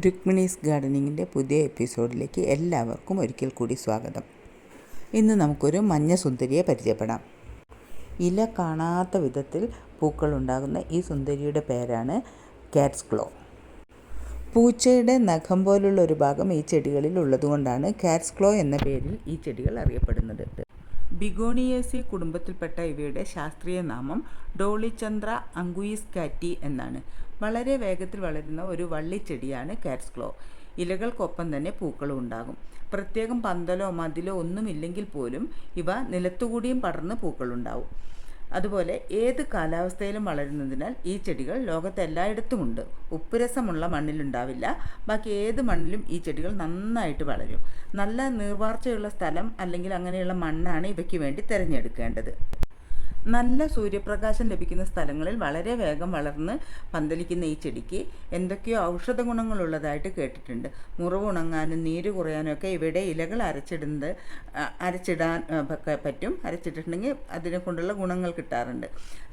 രുക്മിണീസ് ഗാർഡനിങ്ങിൻ്റെ പുതിയ എപ്പിസോഡിലേക്ക് എല്ലാവർക്കും ഒരിക്കൽ കൂടി സ്വാഗതം. ഇന്ന് നമുക്കൊരു മഞ്ഞ സുന്ദരിയെ പരിചയപ്പെടാം. ഇല കാണാത്ത വിധത്തിൽ പൂക്കളുണ്ടാകുന്ന ഈ സുന്ദരിയുടെ പേരാണ് കാറ്റ്സ് ക്ലോ. പൂച്ചയുടെ നഖം പോലുള്ള ഒരു ഭാഗം ഈ ചെടികളിൽ ഉള്ളതുകൊണ്ടാണ് കാറ്റ്സ് ക്ലോ എന്ന പേരിൽ ഈ ചെടികൾ അറിയപ്പെടുന്നത്. ബിഗോണിയേസി കുടുംബത്തിൽപ്പെട്ട ഇവയുടെ ശാസ്ത്രീയ നാമം ഡോളിചന്ദ്ര അങ്കുയിസ് കാറ്റി എന്നാണ്. വളരെ വേഗത്തിൽ വളരുന്ന ഒരു വള്ളിച്ചെടിയാണ് കാറ്റ്സ് ക്ലോ. ഇലകൾക്കൊപ്പം തന്നെ പൂക്കളും ഉണ്ടാകും. പ്രത്യേകം പന്തലോ മതിലോ ഒന്നുമില്ലെങ്കിൽ പോലും ഇവ നിലത്തുകൂടിയും പടർന്ന് പൂക്കളുണ്ടാവും. അതുപോലെ ഏത് കാലാവസ്ഥയിലും വളരുന്നതിനാൽ ഈ ചെടികൾ ലോകത്ത് എല്ലായിടത്തുമുണ്ട്. ഉപ്പുരസമുള്ള മണ്ണിലുണ്ടാവില്ല. ബാക്കി ഏത് മണ്ണിലും ഈ ചെടികൾ നന്നായിട്ട് വളരും. നല്ല നീർവാർച്ചയുള്ള സ്ഥലം അല്ലെങ്കിൽ അങ്ങനെയുള്ള മണ്ണാണ് ഇവയ്ക്ക് വേണ്ടി തിരഞ്ഞെടുക്കേണ്ടത്. നല്ല സൂര്യപ്രകാശം ലഭിക്കുന്ന സ്ഥലങ്ങളിൽ വളരെ വേഗം വളർന്ന് പന്തലിക്കുന്ന ഈ ചെടിക്ക് എന്തൊക്കെയോ ഔഷധ ഗുണങ്ങളുള്ളതായിട്ട് കേട്ടിട്ടുണ്ട്. മുറിവ് ഉണങ്ങാനും നീര് കുറയാനും ഒക്കെ ഇവയുടെ ഇലകൾ അരച്ചിടാൻ പറ്റും. അരച്ചിട്ടുണ്ടെങ്കിൽ അതിനെ കൊണ്ടുള്ള ഗുണങ്ങൾ കിട്ടാറുണ്ട്.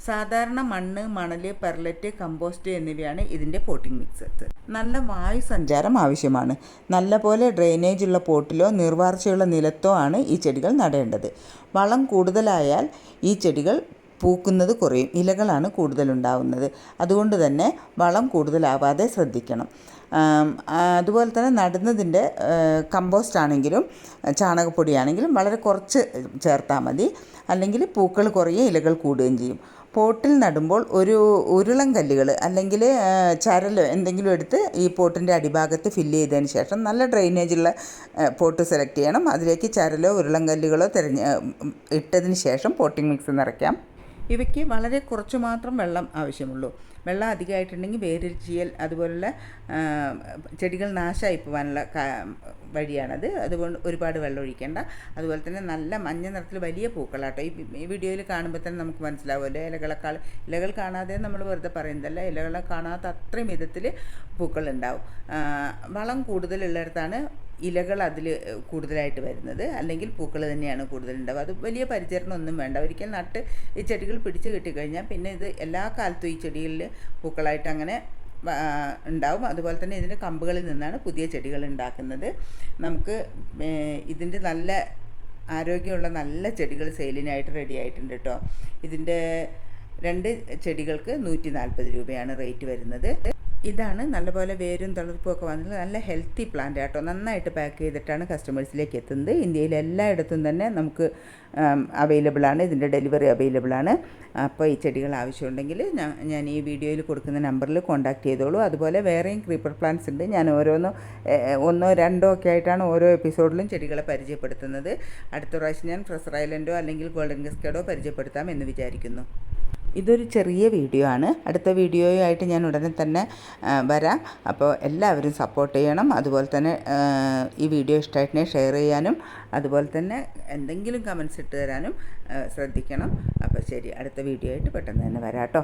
സാധാരണ മണ്ണ്, മണൽ, പെർലറ്റ്, കമ്പോസ്റ്റ് എന്നിവയാണ് ഇതിൻ്റെ പോട്ടിംഗ് മിക്സ്. നല്ല വായു സഞ്ചാരം ആവശ്യമാണ്. നല്ലപോലെ ഡ്രെയിനേജ് ഉള്ള പോട്ടിലോ നീർവാർച്ചയുള്ള നിലത്തോ ആണ് ഈ ചെടികൾ നടേണ്ടത്. വളം കൂടുതലായാൽ ഈ ചെടികൾ പൂക്കുന്നത് കുറയും. ഇലകളാണ് കൂടുതലുണ്ടാവുന്നത്. അതുകൊണ്ട് തന്നെ വളം കൂടുതലാവാതെ ശ്രദ്ധിക്കണം. അതുപോലെ തന്നെ നടുന്നതിൻ്റെ കമ്പോസ്റ്റ് ആണെങ്കിലും ചാണകപ്പൊടിയാണെങ്കിലും വളരെ കുറച്ച് ചേർത്താൽ മതി. അല്ലെങ്കിൽ പൂക്കൾ കുറയുകയും ഇലകൾ കൂടുകയും ചെയ്യും. പോട്ടിൽ നടുമ്പോൾ ഒരു ഉരുളൻ കല്ലുകൾ അല്ലെങ്കിൽ ചരൽ എന്തെങ്കിലും എടുത്ത് ഈ പോട്ടിൻ്റെ അടിഭാഗത്ത് ഫില്ല് ചെയ്തതിന് ശേഷം നല്ല ഡ്രെയിനേജുള്ള പോട്ട് സെലക്ട് ചെയ്യണം. അതിലേക്ക് ചരലോ ഉരുളൻ കല്ലുകളോ ഇട്ടതിന് ശേഷം പോട്ടിംഗ് മിക്സ് നിറയ്ക്കാം. ഇവയ്ക്ക് വളരെ കുറച്ച് മാത്രം വെള്ളം ആവശ്യമുള്ളൂ. വെള്ളം അധികമായിട്ടുണ്ടെങ്കിൽ വേരിൽ അതുപോലുള്ള ചെടികൾ നാശമായി പോകാനുള്ള വഴിയാണത്. അതുകൊണ്ട് ഒരുപാട് വെള്ളം ഒഴിക്കേണ്ട. അതുപോലെ തന്നെ നല്ല മഞ്ഞ നിറത്തിൽ വലിയ പൂക്കളാട്ടോ. ഈ വീഡിയോയിൽ കാണുമ്പോൾ തന്നെ നമുക്ക് മനസ്സിലാവുമല്ലോ. ഇലകൾ കാണാതെ നമ്മൾ വെറുതെ പറയുന്നതല്ല. ഇലകളെ കാണാത്ത അത്രയും വിധത്തിൽ പൂക്കളുണ്ടാവും. വളം കൂടുതലുള്ളിടത്താണ് ഇലകൾ അതിൽ കൂടുതലായിട്ട് വരുന്നത്. അല്ലെങ്കിൽ പൂക്കൾ തന്നെയാണ് കൂടുതലുണ്ടാവുക. അത് വലിയ പരിചരണമൊന്നും വേണ്ട. ഒരിക്കൽ നട്ട് ഈ ചെടികൾ പിടിച്ച് കിട്ടിക്കഴിഞ്ഞാൽ പിന്നെ ഇത് എല്ലാ കാലത്തും ഈ ചെടികളിൽ പൂക്കളായിട്ട് അങ്ങനെ ഉണ്ടാവും. അതുപോലെ തന്നെ ഇതിൻ്റെ കമ്പുകളിൽ നിന്നാണ് പുതിയ ചെടികൾ ഉണ്ടാക്കുന്നത്. നമുക്ക് ഇതിൻ്റെ നല്ല ആരോഗ്യമുള്ള നല്ല ചെടികൾ സെയിലിനായിട്ട് റെഡി ആയിട്ടുണ്ട് കേട്ടോ. ഇതിൻ്റെ 2 ചെടികൾക്ക് 140 രൂപയാണ് റേറ്റ് വരുന്നത്. ഇതാണ് നല്ലപോലെ വേരും തളിർപ്പും ഒക്കെ വന്നിട്ട് നല്ല ഹെൽത്തി പ്ലാന്റ് ആട്ടോ. നന്നായിട്ട് പാക്ക് ചെയ്തിട്ടാണ് കസ്റ്റമേഴ്സിലേക്ക് എത്തുന്നത്. ഇന്ത്യയിൽ എല്ലായിടത്തും തന്നെ നമുക്ക് അവൈലബിളാണ്. ഇതിൻ്റെ ഡെലിവറി അവൈലബിളാണ്. അപ്പോൾ ഈ ചെടികൾ ആവശ്യമുണ്ടെങ്കിൽ ഞാൻ ഈ വീഡിയോയിൽ കൊടുക്കുന്ന നമ്പറിൽ കോൺടാക്റ്റ് ചെയ്തോളൂ. അതുപോലെ വേറെയും ക്രീപ്പർ പ്ലാന്റ്സ് ഉണ്ട്. ഞാൻ ഒന്നോ രണ്ടോ ഒക്കെ ആയിട്ടാണ് ഓരോ എപ്പിസോഡിലും ചെടികളെ പരിചയപ്പെടുത്തുന്നത്. അടുത്ത പ്രാവശ്യം ഞാൻ ഫ്രസർ ഐലൻഡോ അല്ലെങ്കിൽ ഗോൾഡൻ ഗസ്കേഡോ പരിചയപ്പെടുത്താം എന്ന് വിചാരിക്കുന്നു. ഇതൊരു ചെറിയ വീഡിയോ ആണ്. അടുത്ത വീഡിയോയുമായിട്ട് ഞാൻ ഉടനെ തന്നെ വരാം. അപ്പോൾ എല്ലാവരും സപ്പോർട്ട് ചെയ്യണം. അതുപോലെ തന്നെ ഈ വീഡിയോ ഇഷ്ടമായിട്ടുണ്ടെങ്കിൽ ഷെയർ ചെയ്യാനും അതുപോലെ തന്നെ എന്തെങ്കിലും കമൻസ് ഇട്ട് തരാനും ശ്രദ്ധിക്കണം. അപ്പോൾ ശരി, അടുത്ത വീഡിയോ ആയിട്ട് പെട്ടെന്ന് തന്നെ വരാം കേട്ടോ.